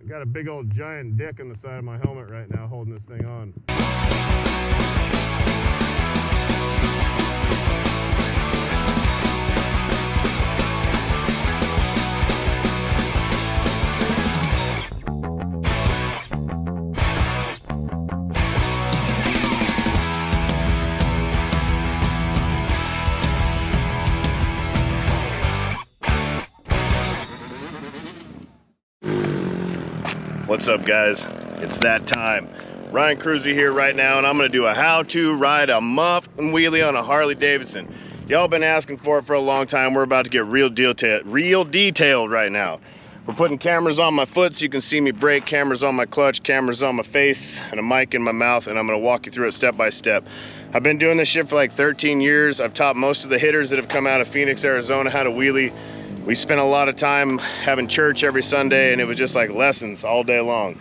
I got a big old giant dick on the side of my helmet right now holding this thing on. What's up, guys? It's that time. Ryan Kruesi here right now, and I'm gonna do a how-to ride a muff and wheelie on a Harley Davidson. Y'all been asking for it for a long time. We're about to get real detailed right now. We're putting cameras on my foot so you can see me brake, cameras on my clutch, cameras on my face, and a mic in my mouth, and I'm gonna walk you through it step by step. I've been doing this shit for like 13 years. I've taught most of the hitters that have come out of Phoenix, Arizona how to wheelie. We spent a lot of time having church every Sunday, and it was just like lessons all day long.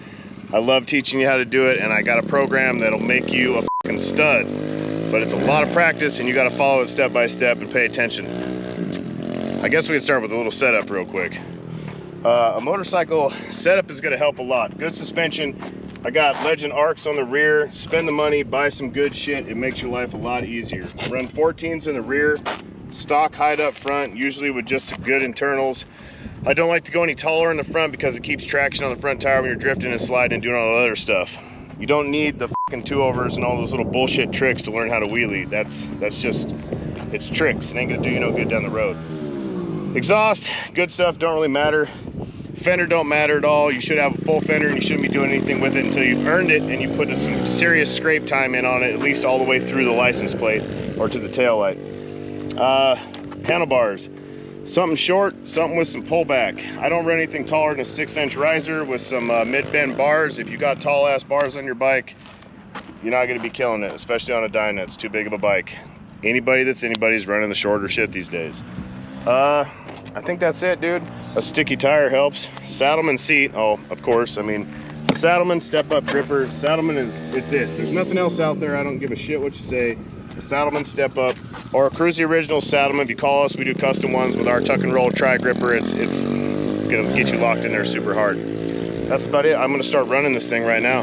I love teaching you how to do it, and I got a program that'll make you a fucking stud. But it's a lot of practice, and you gotta follow it step by step and pay attention. I guess we can start with a little setup real quick. A motorcycle setup is gonna help a lot. Good suspension. I got Legend Arcs on the rear. Spend the money, buy some good shit. It makes your life a lot easier. Run 14s in the rear. Stock height up front, usually with just some good internals. I don't like to go any taller in the front because it keeps traction on the front tire when you're drifting and sliding and doing all the other stuff. You don't need the fucking 2-overs and all those little bullshit tricks to learn how to wheelie. That's just, it's tricks. It ain't gonna do you no good down the road. Exhaust, good stuff, don't really matter. Fender don't matter at all. You should have a full fender and you shouldn't be doing anything with it until you've earned it and you put some serious scrape time in on it, at least all the way through the license plate or to the tail light. Handlebars, something short, something with some pullback. I don't run anything taller than a 6-inch riser with some mid-bend bars. If you got tall ass bars on your bike, you're not going to be killing it, especially on a dyna. It's too big of a bike. Anybody's running the shorter shit these days. I think that's it, dude. A sticky tire helps. Saddleman seat, oh, of course. I mean, the Saddleman step-up gripper. Saddleman it's it. There's nothing else out there. I don't give a shit what you say. A Saddleman step up or a Kruesi original Saddleman. If you call us, we do custom ones with our tuck and roll tri gripper. It's gonna get you locked in there super hard. That's about it. I'm gonna start running this thing right now.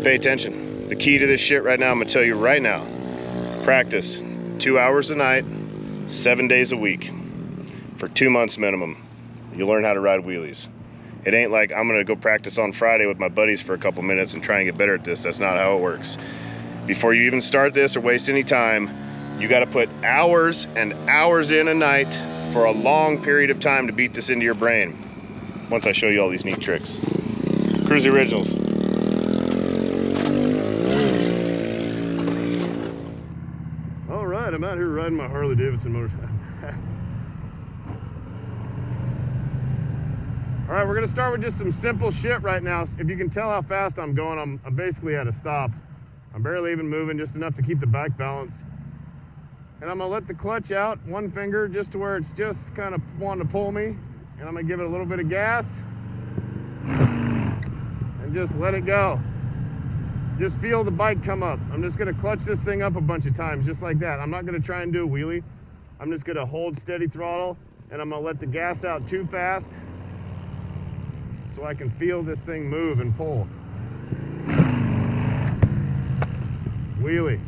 Pay attention. The key to this shit right now, I'm gonna tell you right now. Practice 2 hours a night, 7 days a week for 2 months minimum. You'll learn how to ride wheelies. It ain't like I'm gonna go practice on Friday with my buddies for a couple minutes and try and get better at this. That's not how it works. Before you even start this or waste any time, you got to put hours and hours in a night for a long period of time to beat this into your brain. Once I show you all these neat tricks. Kruesi Originals. All right, I'm out here riding my Harley Davidson motorcycle. All right, we're gonna start with just some simple shit right now. If you can tell how fast I'm going, I'm basically at a stop. I'm barely even moving, just enough to keep the bike balanced. And I'm gonna let the clutch out, one finger, just to where it's just kind of wanting to pull me. And I'm gonna give it a little bit of gas. And just let it go. Just feel the bike come up. I'm just gonna clutch this thing up a bunch of times, just like that. I'm not gonna try and do a wheelie. I'm just gonna hold steady throttle, and I'm gonna let the gas out too fast so I can feel this thing move and pull. Wheelie.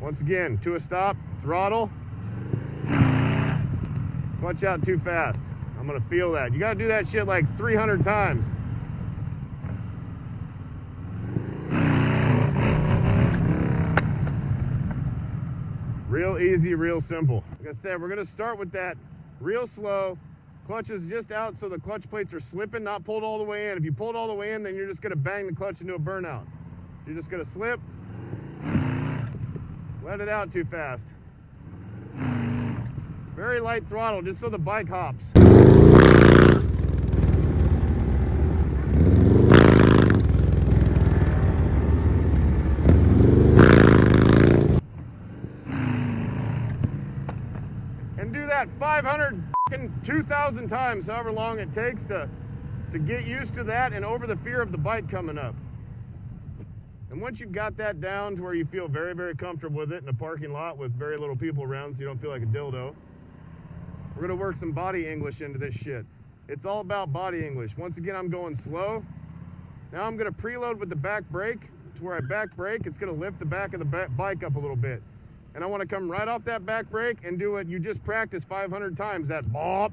Once again, to a stop, throttle. Clutch out too fast. I'm gonna feel that. You gotta do that shit like 300 times. Real easy, real simple. Like I said, we're gonna start with that real slow. Clutch is just out so the clutch plates are slipping, not pulled all the way in. If you pulled all the way in, then you're just gonna bang the clutch into a burnout. You're just gonna slip. Let it out too fast. Very light throttle, just so the bike hops. And do that 500, 2,000 times, however long it takes to get used to that and over the fear of the bike coming up. And once you've got that down to where you feel very, very comfortable with it in a parking lot with very little people around so you don't feel like a dildo, we're gonna work some body English into this shit. It's all about body English. Once again, I'm going slow. Now I'm gonna preload with the back brake to where I back brake. It's gonna lift the back of the bike up a little bit. And I wanna come right off that back brake and do what you just practiced 500 times, that bop.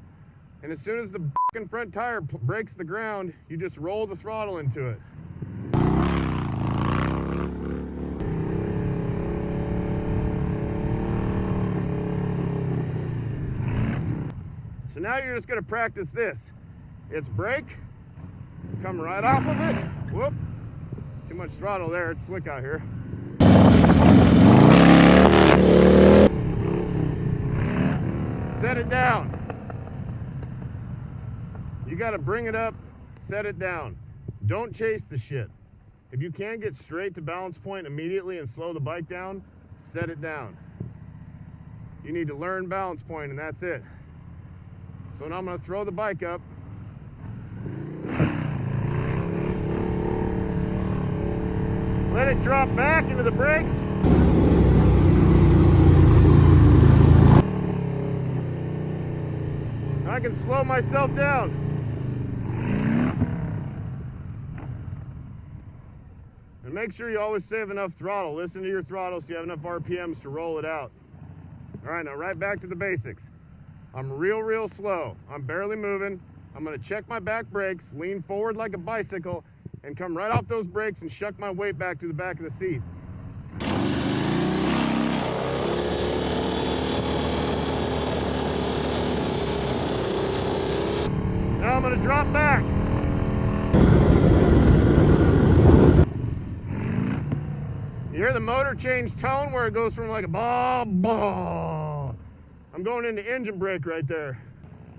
And as soon as the front tire breaks the ground, you just roll the throttle into it. So now you're just gonna practice this. It's brake, come right off of it. Whoop, too much throttle there, it's slick out here. Set it down. You gotta bring it up, set it down. Don't chase the shit. If you can't get straight to balance point immediately and slow the bike down, set it down. You need to learn balance point and that's it. So now I'm gonna throw the bike up. Let it drop back into the brakes. I can slow myself down. And make sure you always save enough throttle. Listen to your throttle so you have enough RPMs to roll it out. All right, now right back to the basics. I'm real slow. I'm barely moving. I'm gonna check my back brakes, lean forward like a bicycle, and come right off those brakes and shuck my weight back to the back of the seat. Now I'm gonna drop back. You hear the motor change tone where it goes from like a bah, bah. I'm going into engine brake right there.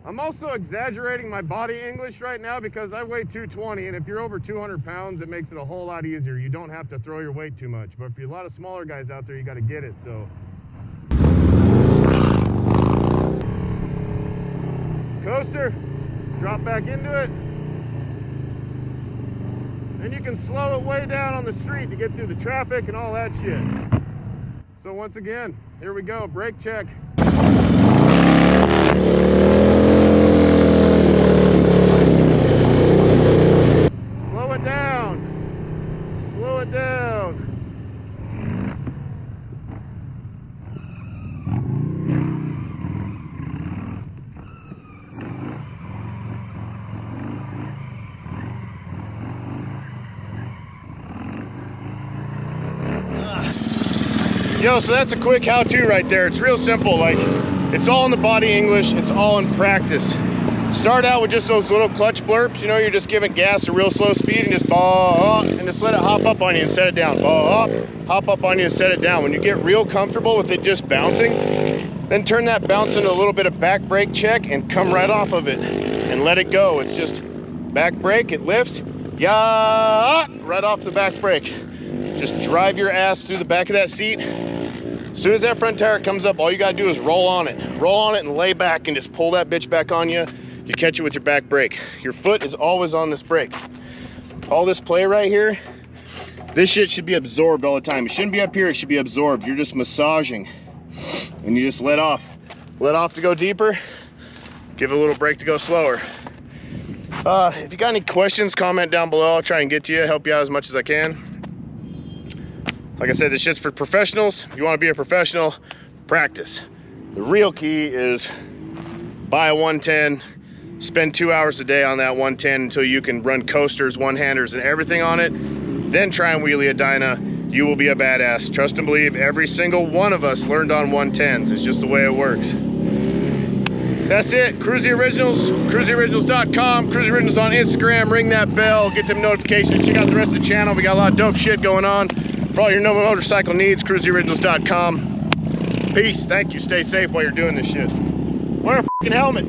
I'm also exaggerating my body English right now because I weigh 220, and if you're over 200 pounds, it makes it a whole lot easier. You don't have to throw your weight too much. But for a lot of smaller guys out there, you gotta get it, so. Coaster, drop back into it. Then you can slow it way down on the street to get through the traffic and all that shit. So once again, here we go, brake check. Slow it down. Slow it down. Yo, so that's a quick how-to right there. It's real simple. Like, it's all in the body English. It's all in practice. Start out with just those little clutch blurps. You know, you're just giving gas a real slow speed and just and just let it hop up on you and set it down. Hop up on you and set it down. When you get real comfortable with it just bouncing, then turn that bounce into a little bit of back brake check and come right off of it and let it go. It's just back brake, it lifts, right off the back brake. Just drive your ass through the back of that seat. As soon as that front tire comes up, all you gotta do is roll on it and lay back and just pull that bitch back on you. You catch it with your back brake. Your foot is always on this brake. All this play right here, this shit should be absorbed all the time. It shouldn't be up here, it should be absorbed. You're just massaging and you just let off. Let off to go deeper, give it a little brake to go slower. If you got any questions, comment down below. I'll try and get to you, help you out as much as I can. Like I said, this shit's for professionals. If you want to be a professional, practice. The real key is buy a 110, spend 2 hours a day on that 110 until you can run coasters, one-handers, and everything on it. Then try and wheelie a dyna. You will be a badass. Trust and believe, every single one of us learned on 110s. It's just the way it works. That's it. Kruesi Originals, kruesioriginals.com. Kruesi Originals on Instagram. Ring that bell, get them notifications. Check out the rest of the channel. We got a lot of dope shit going on. For all your motorcycle needs, kruesioriginals.com. Peace. Thank you. Stay safe while you're doing this shit. Wear a fucking helmet.